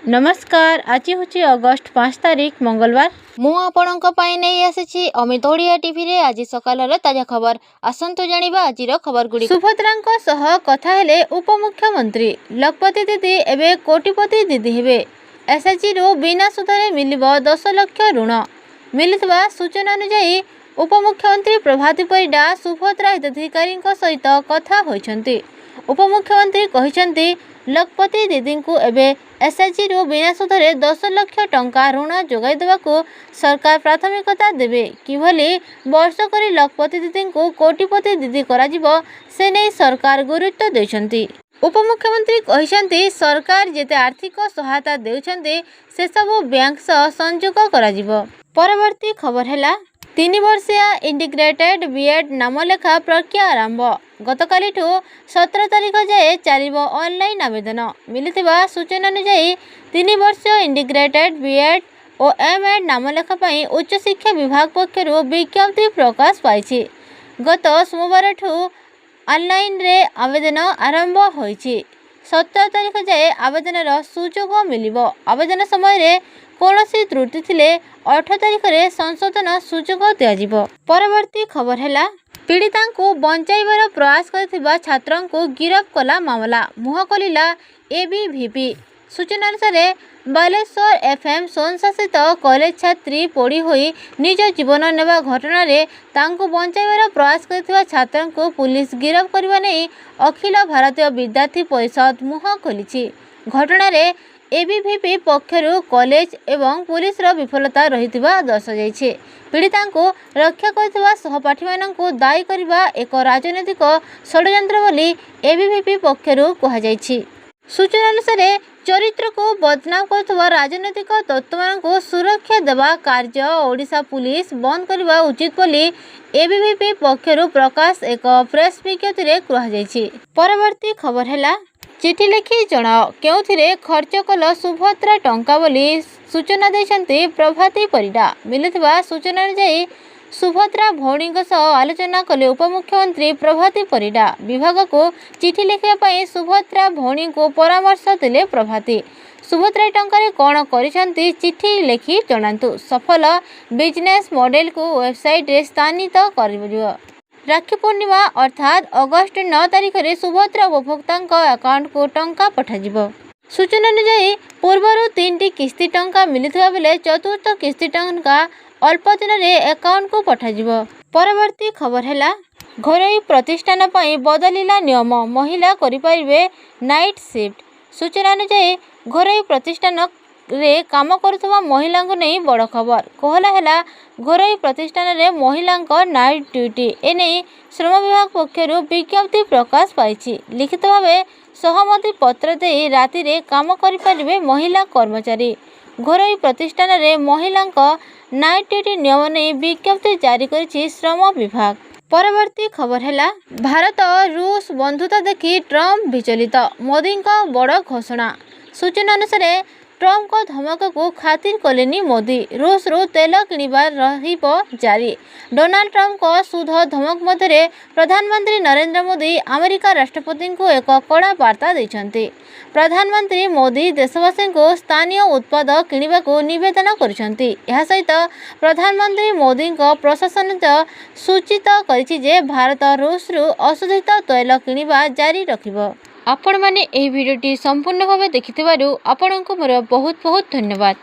नमस्कार। आज हूँ अगस्ट 5 तारीख मंगलवार। मु आपणों नहीं आसी अमित ओडिया टीवी रे आज सकाल ताजा खबर। आसतु जानिबा आजिर खबर गुडी। सुभद्रांको सह कथा हेले उपमुख्यमंत्री। लखपति दीदी एवं कोटिपति दीदी हेबे। एसएचजी रु बिना सुधरे मिलिबो 10 लाख ऋण। मिलिଥିବା सूचना अनुसार उपमुख्यमंत्री प्रभाती परिडा सुभद्रा हिताधिकारी सहित कथा होइछन्ति। उपमुख्यमंत्री कहिछन्ति लखपति दीदी को एवं एसएचजी रु बिना सुधरे 10 लाख टंका ऋण जोगाई देवाकू सरकार प्राथमिकता देवे। किभली वर्ष करी लखपति दीदी को कोटिपति दीदी कराजिबो से नहीं सरकार गुरुत्व देछन्ति। उपमुख्यमंत्री कहिछन्ति सरकार जेते आर्थिक सहायता देउछन्ति से सब बैंक सह संयोग कराजिबो। परवर्ती खबर हैला 3 वर्षिया इंटीग्रेटेड बीएड नामलेखा प्रक्रिया आरंभ। गतकाली 17 तारीख जाए चलिबो ऑनलाइन आवेदन। मिलिथिबा सूचना अनुसार 3 वर्ष इंटीग्रेटेड बीएड और एमएड नामलेखा पई उच्च शिक्षा विभाग पक्षरु विज्ञप्ति प्रकाश पाइछि। गत सोमवार ऑनलाइन रे आवेदन आरंभ होइछि। 17 तारीख जाए आवेदन सुजोग मिलिबो। आवेदन समय रे कौनसी त्रुटि थिले 8 तारीख रे संशोधन सुजोग दियाजिबो। परवर्ती खबर हैला पीड़िता को बंचाइबार प्रयास करथिबा छात्रों को गिरफ्त कला मामला। मुह खोलिला एबीवीपी। सूचना अनुसार बालेश्वर एफएम स्वयंशासित कॉलेज छात्री पोड़ी होई निज जीवन नेबा घटना रे तांको बंचाइबार प्रयास करथिबा छात्रों को पुलिस गिरफ्त करबा नै अखिल भारतीय विद्यार्थी परिषद मुह खोलिछि। घटना रे एबीवीपी पक्षरु कॉलेज एवं पुलिस विफलता रहिथिबा दर्शाଯାଇଛି। पीड़िता को रक्षा करथिबा सहपाठी माननकु दायी करबा एक राजनैतिक षड्यंत्र बोली एबीवीपी पक्षरु कहाଯାଇଛି। सूचना अनुसार चरित्र को बदनाम करथिबा राजनैतिक तत्वमाननकु सुरक्षा देवा कार्य ओडिशा पुलिस बंद करबा उचित बोली एबीवीपी पक्षरु प्रकाश एक प्रेस विज्ञप्ति रे कहाଯାଇଛି। परवर्ती खबर हैला चिठी लिखि जणाओ केउथिरे खर्च कल सुभद्रा टंका बोली सूचना देछन्ति प्रभाती परिडा। मिलिथिबा सूचना अनुसार सुभद्रा भौणी सह आलोचना कले उपमुख्यमंत्री प्रभाती परिडा। विभाग को चिठी लिखिया पई सुभद्रा भौणी को परामर्श देले प्रभाती। सुभद्रा टंका कौन करिसन्ति चिठी लिखि जणांतु। सफल बिजनेस मॉडल को वेबसाइट रे स्थानित करिबो। राखी पूर्णिमा अर्थात अगस्ट 9 तारीख रे सुभद्रा उपभोक्ता अकाउंट को टंका पठाजिबो। सूचना अनुसार पूर्वर 3टी किस्ती टंका मिलिथिबा बेले चतुर्थ किस्ती टंका अल्प दिन रे अकाउंट को पठाजिबो। परवर्ती खबर हैला घरोई प्रतिष्ठान पई बदलिला नियम महिला करि परिबे नाइट शिफ्ट। सूचना अनुसार घरोई प्रतिष्ठान रे काम करुवा महिला को नहीं बड़ खबर कहला हैला घरोई प्रतिष्ठान रे महिला नाइट ड्यूटी एने श्रम विभाग पक्षरु विज्ञप्ति प्रकाश पाइछि। लिखित भावे सहमति पत्र दे राति रे काम करि परिबे महिला कर्मचारी। घरोई प्रतिष्ठान रे महिला नाइट ड्यूटी नियम नहीं विज्ञप्ति जारी करिछि श्रम विभाग। परवर्ती खबर हैला भारत रूस बंधुता देखि ट्रम्प विचलित मोदी बड़ घोषणा। सूचना अनुसार ट्रम्प को धमक को खातिर कलेनी मोदी। रूस रू तेल किणवार रहिबो जारी। डोनाल्ड ट्रम्प को सुध धमक मध्य प्रधानमंत्री नरेंद्र मोदी अमेरिका राष्ट्रपति को एक कड़ा वार्ता देछन्ति। प्रधानमंत्री मोदी देशवासी को स्थानीय उत्पाद किणवा को निवेदन करिसन्ति। एहा सहित प्रधानमंत्री मोदी को प्रशासन सूचित करिछि जे भारत रूस रू अशोधित तैल किणवा जारी रखिबो। आपण माने एही भिडियोटी संपूर्ण भाव देखिथिबारु आपणको मोर बहुत बहुत धन्यवाद।